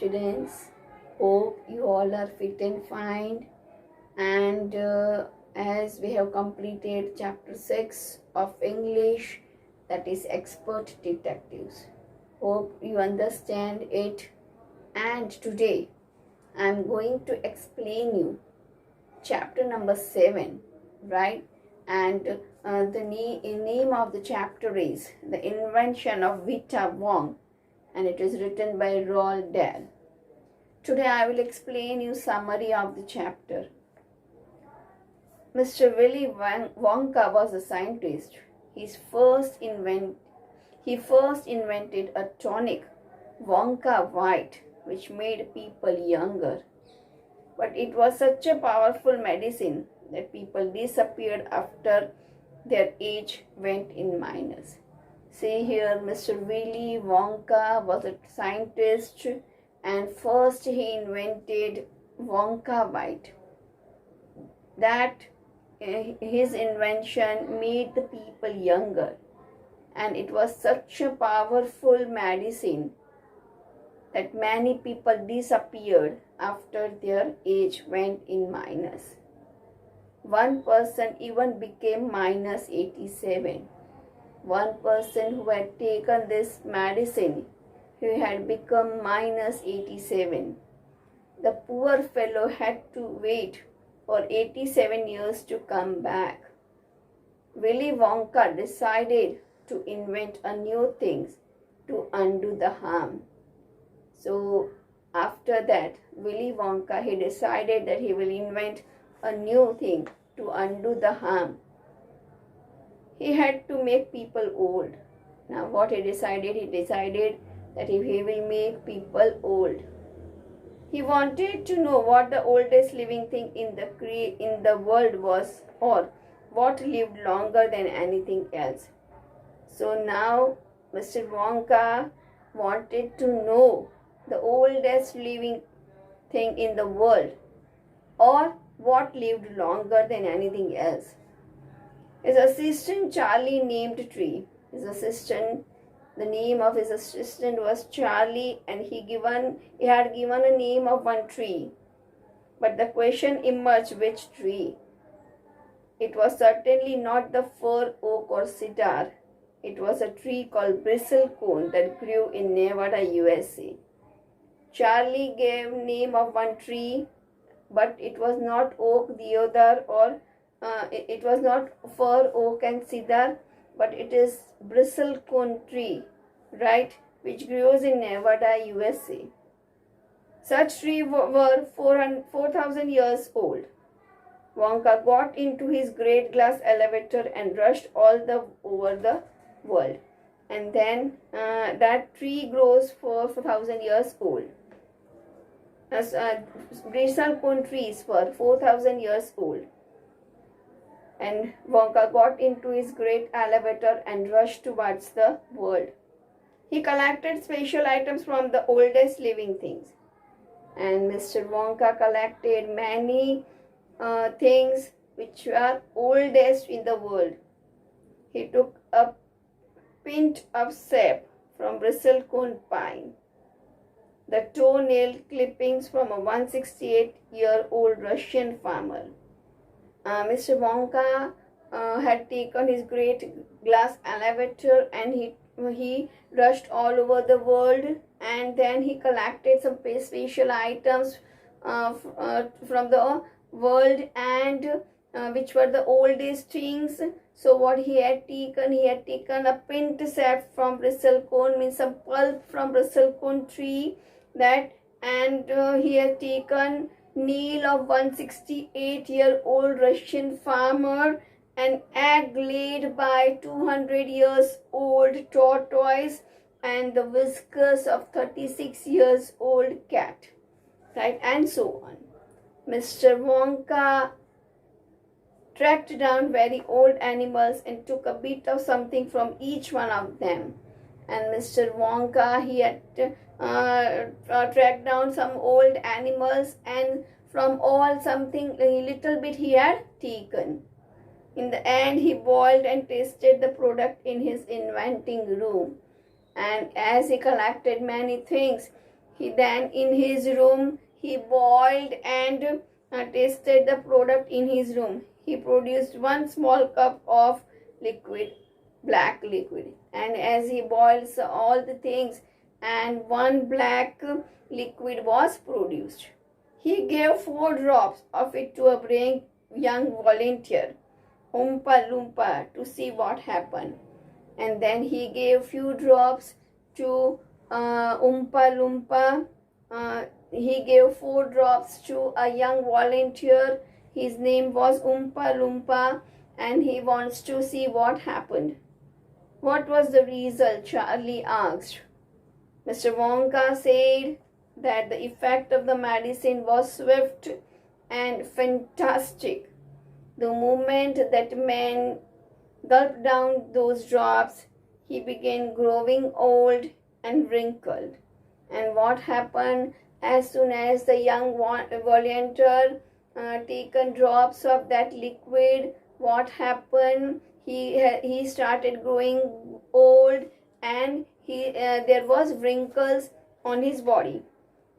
students. Hope you all are fit and fine. And as we have completed chapter 6 of English, that is expert detectives. Hope you understand it. And today I am going to explain you chapter number 7, right? And the name of the chapter is The Invention of Vita Wong, and it is written by Roald Dahl. Today I will explain you summary of the chapter. Mr. Willy Wonka was a scientist. He first invented a tonic, Wonka White, which made people younger. But it was such a powerful medicine that people disappeared after their age went in minus. See here, Mr. Willy Wonka was a scientist, and first he invented Wonka White. That his invention made the people younger, and it was such a powerful medicine that many people disappeared after their age went in minus. One person even became minus 87. One person who had taken this medicine, he had become minus 87. The poor fellow had to wait for 87 years to come back. Willy Wonka decided to invent a new thing to undo the harm. So after that, Willy Wonka, he decided that he will invent a new thing to undo the harm. He had to make people old. Now what he decided that he will make people old. He wanted to know what the oldest living thing in the world was, or what lived longer than anything else. So now Mr. Wonka wanted to know the oldest living thing in the world, or what lived longer than anything else. His assistant Charlie named Tree. The name of his assistant was Charlie, and he had given a name of one tree. But the question emerged, which tree? It was certainly not the fir, oak or cedar. It was a tree called bristlecone that grew in Nevada, USA. Charlie gave name of one tree, but it was not oak the other, or it was not fir, oak and cedar, but it is bristlecone tree, right, which grows in Nevada, USA. Such trees were 4,000 years old. Wonka got into his great glass elevator and rushed over the world. And then that tree grows for 4,000 years old. As bristlecone trees were 4,000 years old. And Wonka got into his great elevator and rushed towards the world. He collected special items from the oldest living things. And Mr. Wonka collected many things which are oldest in the world. He took a pint of sap from bristlecone pine, the toenail clippings from a 168-year-old Russian farmer. Mr. Wonka had taken his great glass elevator, and he rushed all over the world, and then he collected some special items from the world, and which were the oldest things. So what he had taken a pint sap from bristlecone, means some pulp from bristlecone tree, and he had taken nail of 168-year-old Russian farmer, an egg laid by 200 years old tortoise, and the whiskers of 36 years old cat, right, and so on. Mr. Wonka tracked down very old animals and took a bit of something from each one of them. And Mr. Wonka, he had tracked down some old animals, and from all something a little bit he had taken. In the end, he boiled and tasted the product in his inventing room. And as he collected many things, He then in his room he boiled and tasted the product in his room. He produced one small cup of liquid, black liquid, and as he boils all the things, and one black liquid was produced. He gave 4 drops of it to a brave young volunteer, Oompa Loompa, to see what happened. And then he gave few drops to Oompa Loompa. He gave 4 drops to a young volunteer. His name was Oompa Loompa, and he wants to see what happened. What was the result? Charlie asked. Mr. Wonka said that the effect of the medicine was swift and fantastic. The moment that man gulped down those drops, he began growing old and wrinkled. And what happened as soon as the young volunteer taken drops of that liquid? What happened? He started growing old, and there was wrinkles on his body.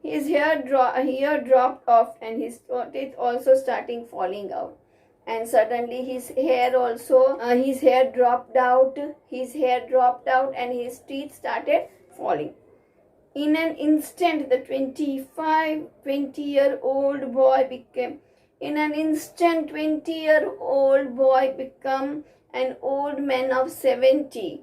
His hair dropped off, and his teeth also starting falling out. And suddenly his hair dropped out. His hair dropped out, and his teeth started falling. In an instant, the 20-year-old boy became. In an instant, 20-year-old boy became an old man of 70.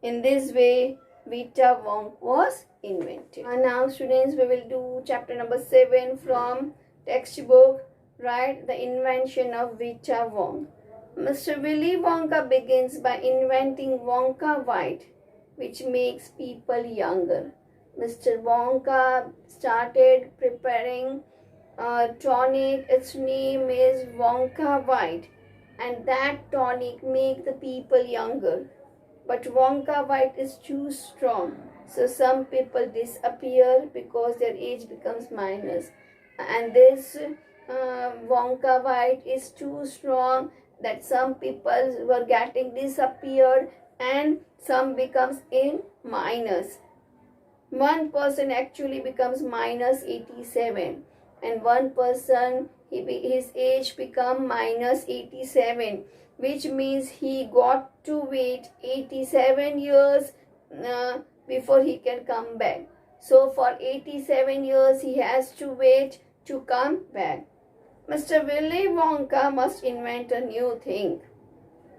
In this way, Vita Wong was invented. And now, students, we will do chapter number 7 from textbook. Right, the invention of Vita Wong. Mr. Willy Wonka begins by inventing Wonka White, which makes people younger. Mr. Wonka started preparing a tonic. Its name is Wonka White, and that tonic makes the people younger. But Wonka White is too strong, so some people disappear because their age becomes minus. And this Wonka White is too strong that some people were getting disappeared, and some becomes in minus. One person actually becomes minus 87, and one person his age become minus 87, which means he got to wait 87 years before he can come back. So for 87 years he has to wait to come back. Mr. Willy Wonka must invent a new thing.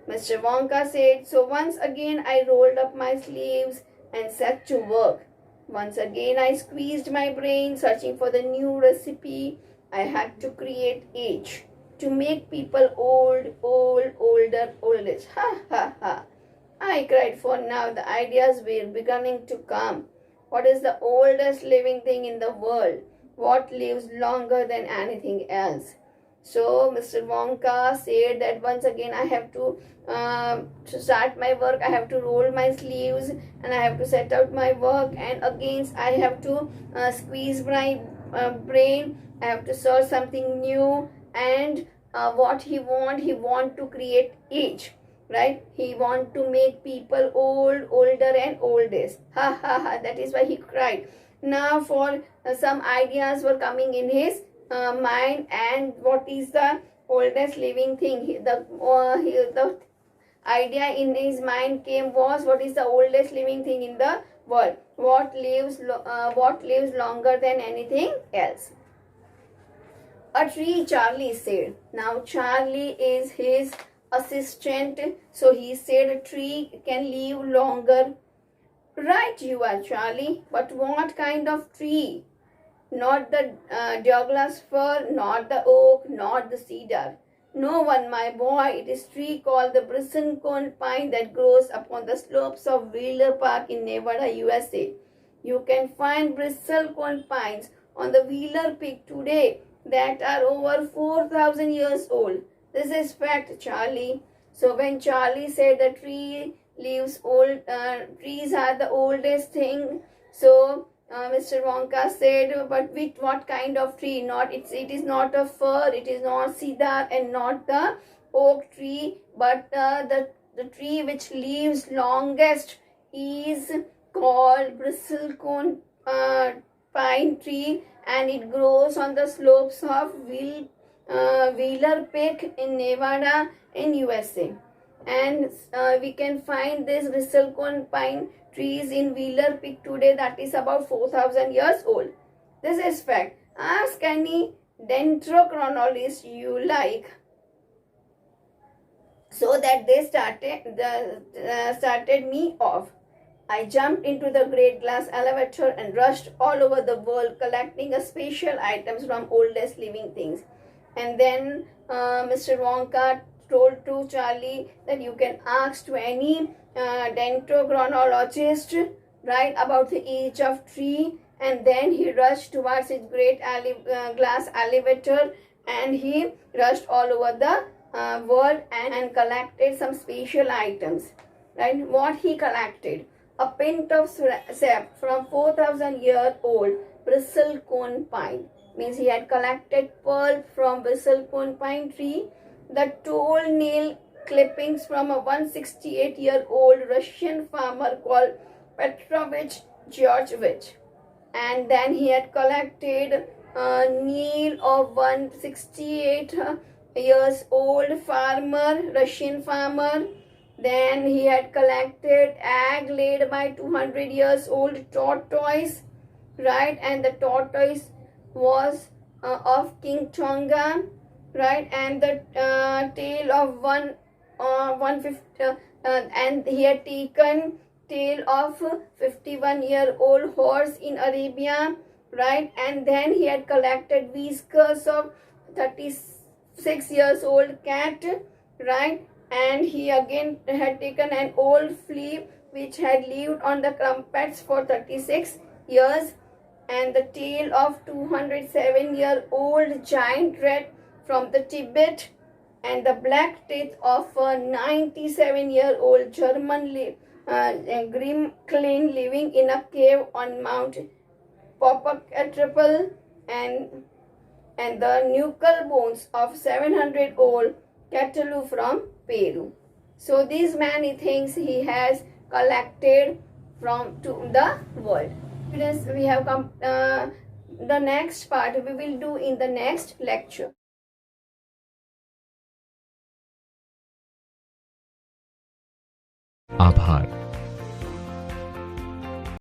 Mr. Wonka said, so once again I rolled up my sleeves and set to work. Once again I squeezed my brain searching for the new recipe. I had to create age, to make people old, older, oldest. Ha ha ha. I cried, for now the ideas were beginning to come. What is the oldest living thing in the world? What lives longer than anything else? So Mr. Wonka said that once again I have to start my work. I have to roll my sleeves and I have to set out my work, and again I have to squeeze my brain. I have to search something new, and what he want to create age, right? He want to make people old, older and oldest. Ha ha ha. That is why he cried. Now for some ideas were coming in his mind, and what is the oldest living thing? The idea in his mind came was, what is the oldest living thing in the world? What lives longer than anything else? A tree, Charlie said. Now Charlie is his assistant, so he said a tree can live longer. Right you are, Charlie, but what kind of tree? Not the Douglas fir, not the oak, not the cedar. No one, my boy. It is a tree called the bristlecone pine that grows upon the slopes of Wheeler Park in Nevada, USA. You can find bristlecone pines on the Wheeler Peak today that are over 4,000 years old. This is fact, Charlie. So when Charlie said the tree leaves old, trees are the oldest thing, so Mr. Wonka said, but with what kind of tree? It is not a fir, it is not cedar and not the oak tree, but the tree which lives longest is called bristlecone pine tree, and it grows on the slopes of Wheeler Peak in Nevada in USA. And we can find this bristlecone pine trees in Wheeler Peak today, that is about 4,000 years old. This is fact. Ask any dendrochronologist you like, so that they started me off. I jumped into the great glass elevator and rushed all over the world collecting special items from oldest living things. And then Mr. Wonka told to Charlie that you can ask to any dendrochronologist, right, about the age of tree. And then he rushed towards his great glass elevator, and he rushed all over the world and collected some special items. Right, what he collected? A pint of sap from 4,000 year old bristlecone pine. Means he had collected pulp from bristlecone pine tree, the toenail clippings from a 168-year-old Russian farmer called Petrovich Georgievich. And then he had collected a nail of 168 years old farmer, Russian farmer. Then he had collected egg laid by 200 years old tortoise, right? And the tortoise was of King Tonga, right? And the tail of 150, and he had taken tail of 51-year-old horse in Arabia, right? And then he had collected whiskers of 36 years old cat, right? And he again had taken an old flea which had lived on the crumpets for 36 years, and the tail of 207-year-old giant rat from the Tibet, and the black teeth of a 97-year-old German Grimklin living in a cave on Mount Popocatépetl, and the nuchal bones of 700-old Cthulhu from Peru. So these many things he has collected from to the world. We have come. The next part we will do in the next lecture. आभार।